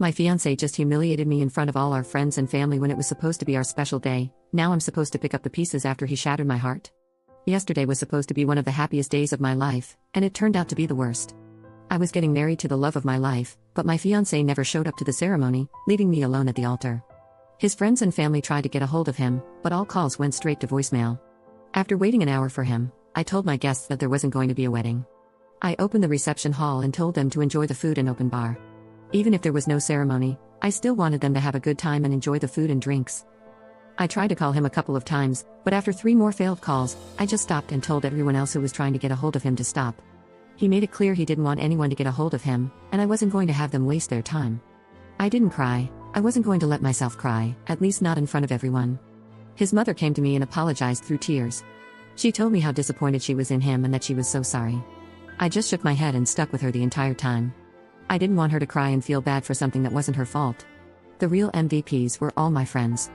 My fiance just humiliated me in front of all our friends and family when it was supposed to be our special day. Now I'm supposed to pick up the pieces after he shattered my heart. Yesterday was supposed to be one of the happiest days of my life, and it turned out to be the worst. I was getting married to the love of my life, but my fiance never showed up to the ceremony, leaving me alone at the altar. His friends and family tried to get a hold of him, but all calls went straight to voicemail. After waiting an hour for him, I told my guests that there wasn't going to be a wedding. I opened the reception hall and told them to enjoy the food and open bar. Even if there was no ceremony, I still wanted them to have a good time and enjoy the food and drinks. I tried to call him a couple of times, but after 3 more failed calls, I just stopped and told everyone else who was trying to get a hold of him to stop. He made it clear he didn't want anyone to get a hold of him, and I wasn't going to have them waste their time. I didn't cry. I wasn't going to let myself cry, at least not in front of everyone. His mother came to me and apologized through tears. She told me how disappointed she was in him and that she was so sorry. I just shook my head and stuck with her the entire time. I didn't want her to cry and feel bad for something that wasn't her fault. The real MVPs were all my friends.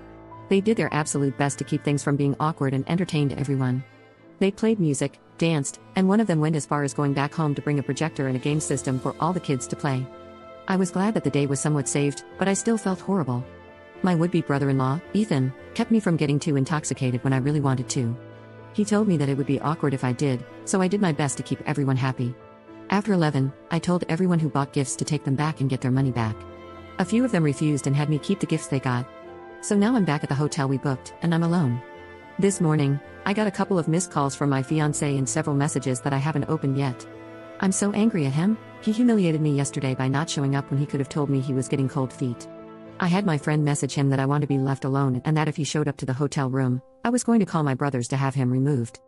They did their absolute best to keep things from being awkward and entertained everyone. They played music, danced, and one of them went as far as going back home to bring a projector and a game system for all the kids to play. I was glad that the day was somewhat saved, but I still felt horrible. My would-be brother-in-law, Ethan, kept me from getting too intoxicated when I really wanted to. He told me that it would be awkward if I did, so I did my best to keep everyone happy. After 11, I told everyone who bought gifts to take them back and get their money back. A few of them refused and had me keep the gifts they got. So now I'm back at the hotel we booked, and I'm alone. This morning, I got a couple of missed calls from my fiancé and several messages that I haven't opened yet. I'm so angry at him. He humiliated me yesterday by not showing up when he could have told me he was getting cold feet. I had my friend message him that I want to be left alone and that if he showed up to the hotel room, I was going to call my brothers to have him removed.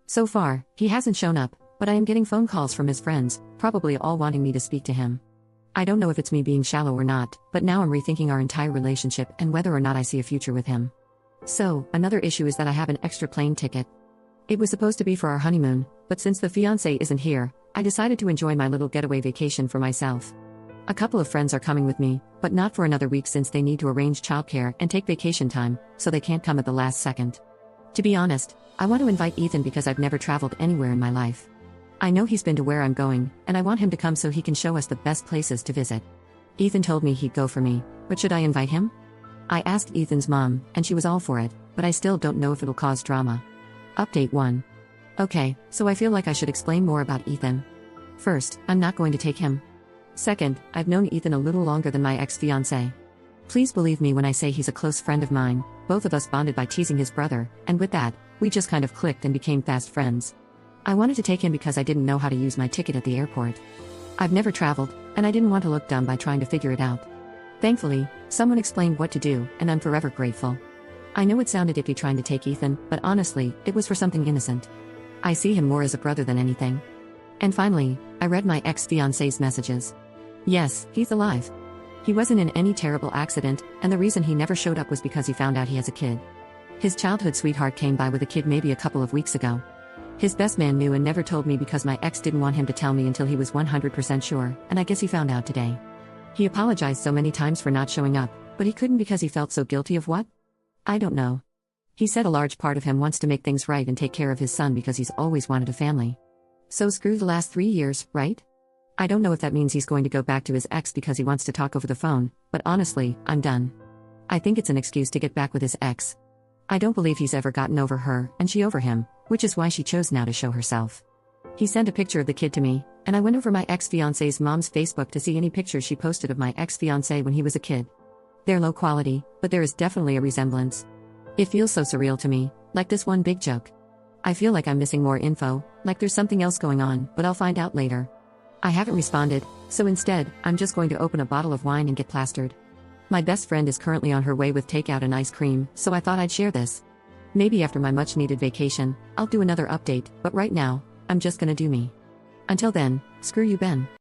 So far, he hasn't shown up, but I am getting phone calls from his friends, probably all wanting me to speak to him. I don't know if it's me being shallow or not, but now I'm rethinking our entire relationship and whether or not I see a future with him. So, another issue is that I have an extra plane ticket. It was supposed to be for our honeymoon, but since the fiancé isn't here, I decided to enjoy my little getaway vacation for myself. A couple of friends are coming with me, but not for another week since they need to arrange childcare and take vacation time, so they can't come at the last second. To be honest, I want to invite Ethan because I've never traveled anywhere in my life. I know he's been to where I'm going, and I want him to come so he can show us the best places to visit. Ethan told me he'd go for me, but should I invite him? I asked Ethan's mom, and she was all for it, but I still don't know if it'll cause drama. Update 1. Okay, so I feel like I should explain more about Ethan. First, I'm not going to take him. Second, I've known Ethan a little longer than my ex-fiancé. Please believe me when I say he's a close friend of mine. Both of us bonded by teasing his brother, and with that, we just kind of clicked and became fast friends. I wanted to take him because I didn't know how to use my ticket at the airport. I've never traveled, and I didn't want to look dumb by trying to figure it out. Thankfully, someone explained what to do, and I'm forever grateful. I know it sounded iffy trying to take Ethan, but honestly, it was for something innocent. I see him more as a brother than anything. And finally, I read my ex-fiancé's messages. Yes, he's alive. He wasn't in any terrible accident, and the reason he never showed up was because he found out he has a kid. His childhood sweetheart came by with a kid maybe a couple of weeks ago. His best man knew and never told me because my ex didn't want him to tell me until he was 100% sure, and I guess he found out today. He apologized so many times for not showing up, but he couldn't because he felt so guilty of what? I don't know. He said a large part of him wants to make things right and take care of his son because he's always wanted a family. So screw the last 3 years, right? I don't know if that means he's going to go back to his ex because he wants to talk over the phone, but honestly, I'm done. I think it's an excuse to get back with his ex. I don't believe he's ever gotten over her, and she over him, which is why she chose now to show herself. He sent a picture of the kid to me, and I went over my ex-fiancé's mom's Facebook to see any pictures she posted of my ex-fiancé when he was a kid. They're low quality, but there is definitely a resemblance. It feels so surreal to me, like this one big joke. I feel like I'm missing more info, like there's something else going on, but I'll find out later. I haven't responded, so instead, I'm just going to open a bottle of wine and get plastered. My best friend is currently on her way with takeout and ice cream, so I thought I'd share this. Maybe after my much-needed vacation, I'll do another update, but right now, I'm just gonna do me. Until then, screw you, Ben.